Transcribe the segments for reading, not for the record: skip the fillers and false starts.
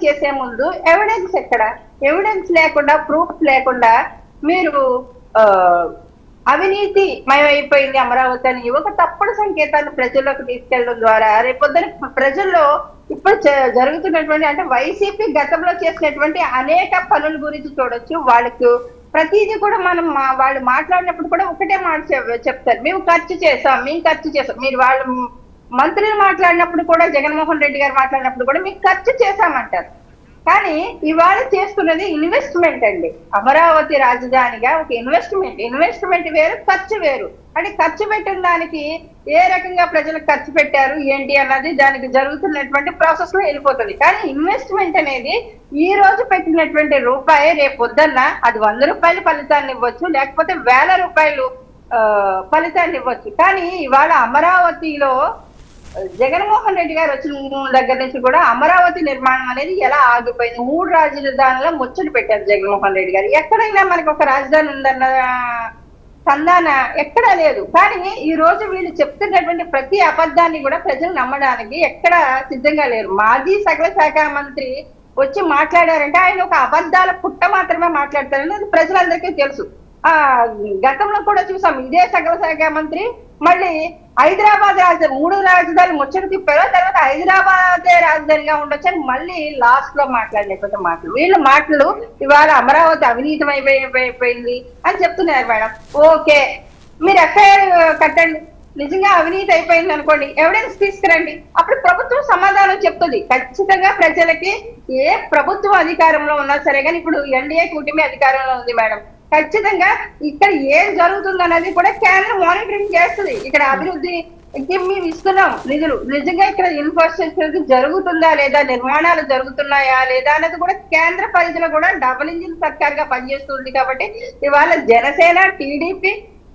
చేసే ముందు ఎవిడెన్స్ ఎక్కడ? ఎవిడెన్స్ లేకుండా, ప్రూఫ్ లేకుండా మీరు అవినీతి మయమైపోయింది అమరావతి అని ఒక తప్పుడు సంకేతాన్ని ప్రజల్లోకి తీసుకెళ్లడం ద్వారా రేపొద్దున ప్రజల్లో ఇప్పుడు జరుగుతున్నటువంటి అంటే వైసీపీ గతంలో చేసినటువంటి అనేక పనుల గురించి చూడొచ్చు. వాళ్ళకు ప్రతిదీ కూడా మనం వాళ్ళు మాట్లాడినప్పుడు కూడా ఒకటే మాట చెప్తారు, మేము ఖర్చు చేసాం. మీరు వాళ్ళు మంత్రులు మాట్లాడినప్పుడు కూడా, జగన్మోహన్ రెడ్డి గారు మాట్లాడినప్పుడు కూడా మేము ఖర్చు చేశామంటారు. కానీ ఇవాళ చేసుకున్నది ఇన్వెస్ట్మెంట్ అండి. అమరావతి రాజధానిగా ఒక ఇన్వెస్ట్మెంట్ వేరు, ఖర్చు వేరు. అంటే ఖర్చు పెట్టిన దానికి ఏ రకంగా ప్రజలకు ఖర్చు పెట్టారు ఏంటి అన్నది దానికి జరుగుతున్నటువంటి ప్రాసెస్ లో వెళ్ళిపోతుంది. కానీ ఇన్వెస్ట్మెంట్ అనేది ఈ రోజు పెట్టినటువంటి రూపాయి రేపు పొద్దున్న అది 100 రూపాయలు ఫలితాన్ని ఇవ్వచ్చు, లేకపోతే 1000 రూపాయలు ఫలితాన్ని ఇవ్వచ్చు. కానీ ఇవాళ అమరావతిలో జగన్మోహన్ రెడ్డి గారు వచ్చిన దగ్గర నుంచి కూడా అమరావతి నిర్మాణం అనేది ఎలా ఆగిపోయింది? 3 రాజధానుల ముచ్చట పెట్టారు జగన్మోహన్ రెడ్డి గారు. ఎక్కడైనా మనకు ఒక రాజధాని ఉందన్న సంధాన ఎక్కడా లేదు. కానీ ఈ రోజు వీళ్ళు చెప్తున్నటువంటి ప్రతి అబద్ధాన్ని కూడా ప్రజలు నమ్మడానికి ఎక్కడ సిద్ధంగా లేరు. మాజీ సకల శాఖ మంత్రి వచ్చి మాట్లాడారంటే ఆయన ఒక అబద్ధాల పుట్ట మాత్రమే మాట్లాడతారని అది ప్రజలందరికీ తెలుసు. గతంలో కూడా చూసాం, ఇదే సకల శాఖ మంత్రి మళ్ళీ హైదరాబాద్ రాజధాని 3 రాజధాని ముచ్చట తిప్పారు. తర్వాత హైదరాబాదే రాజధానిగా ఉండొచ్చని మళ్ళీ లాస్ట్ లో మాట్లాడినటువంటి మాటలు, వీళ్ళ మాటలు ఇవాళ అమరావతి అవినీతమైపోయింది అని చెప్తున్నారు మేడం. ఓకే, మీరు ఎఫ్ఐఆర్ కట్టండి, నిజంగా అవినీతి అయిపోయింది అనుకోండి, ఎవిడెన్స్ తీసుకురండి, అప్పుడు ప్రభుత్వం సమాధానం చెప్తుంది. ఖచ్చితంగా ప్రజలకి ఏ ప్రభుత్వం అధికారంలో ఉన్నా సరే, కానీ ఇప్పుడు ఎన్డీఏ కూటమి అధికారంలో ఉంది మేడం, ఖచ్చితంగా ఇక్కడ ఏం జరుగుతుంది అన్నది కూడా కేంద్రం మానిటరింగ్ చేస్తుంది. ఇక్కడ అభివృద్ధికి మేము ఇస్తున్నాం నిధులు, నిజంగా ఇక్కడ ఇన్ఫ్రాస్ట్రక్చర్ జరుగుతుందా లేదా, నిర్మాణాలు జరుగుతున్నాయా లేదా అన్నది కూడా కేంద్ర పరిధిలో కూడా డబుల్ ఇంజిన్ సర్కార్ గా పనిచేస్తుంది. కాబట్టి ఇవాళ జనసేన, టీడీపీ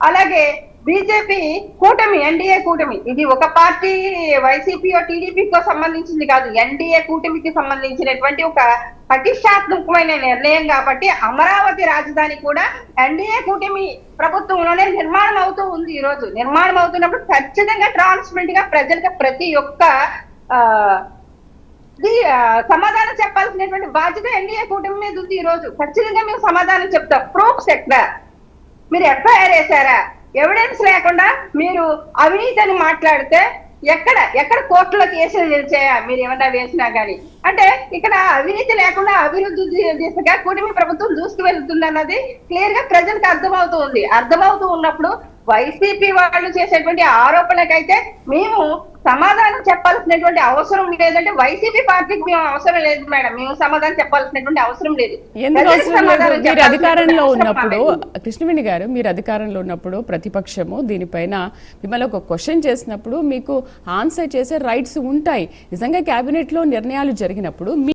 అలాగే బీజేపీ కూటమి, ఎన్డీఏ కూటమి, ఇది ఒక పార్టీ వైసీపీఓ టీడీపీకో సంబంధించింది కాదు, ఎన్డీఏ కూటమికి సంబంధించినటువంటి ఒక ప్రతిష్టాత్మకమైన నిర్ణయం. కాబట్టి అమరావతి రాజధాని కూడా ఎన్డీఏ కూటమి ప్రభుత్వంలోనే నిర్మాణం అవుతూ ఉంది. ఈ రోజు నిర్మాణం అవుతున్నప్పుడు ఖచ్చితంగా ట్రాన్స్పరెంట్ గా ప్రజలకు ప్రతి ఒక్క సమాధానం చెప్పాల్సినటువంటి బాధ్యత ఎన్డీఏ కూటమి మీద ఉంది. ఈ రోజు ఖచ్చితంగా మేము సమాధానం చెప్తాం. ప్రూఫ్స్ ఎక్కడ? మీరు ఎఫ్ఐఆర్ వేశారా? ఎవిడెన్స్ లేకుండా మీరు అవినీతి అని మాట్లాడితే ఎక్కడ కోర్టులో కేసులు నిలిచాయా? మీరు ఏమన్నా వేసినా కానీ అంటే ఇక్కడ అవినీతి లేకుండా అభివృద్ధి దిశగా కూటమి ప్రభుత్వం దూసుకు వెళ్తుంది అన్నది క్లియర్ గా ప్రజలకు అర్థమవుతూ ఉన్నప్పుడు వైసీపీ వాళ్ళు చేసేటువంటి ఆరోపణలకైతే మేము సమాధానం చెప్పాల్సినటువంటి అవసరం లేదంటే వైసీపీ పార్టీకి మేము అవసరం లేదు మేడం, మేము సమాధానం చెప్పాల్సినటువంటి అవసరం లేదు. మీరు అధికారంలో ఉన్నప్పుడు, కృష్ణవేణి గారు, మీరు అధికారంలో ఉన్నప్పుడు ప్రతిపక్షము దీనిపైన మిమ్మల్ని ఒక క్వశ్చన్ చేసినప్పుడు మీకు ఆన్సర్ చేసే రైట్స్ ఉంటాయి. నిజంగా కేబినెట్ లో నిర్ణయాలు జరిగినప్పుడు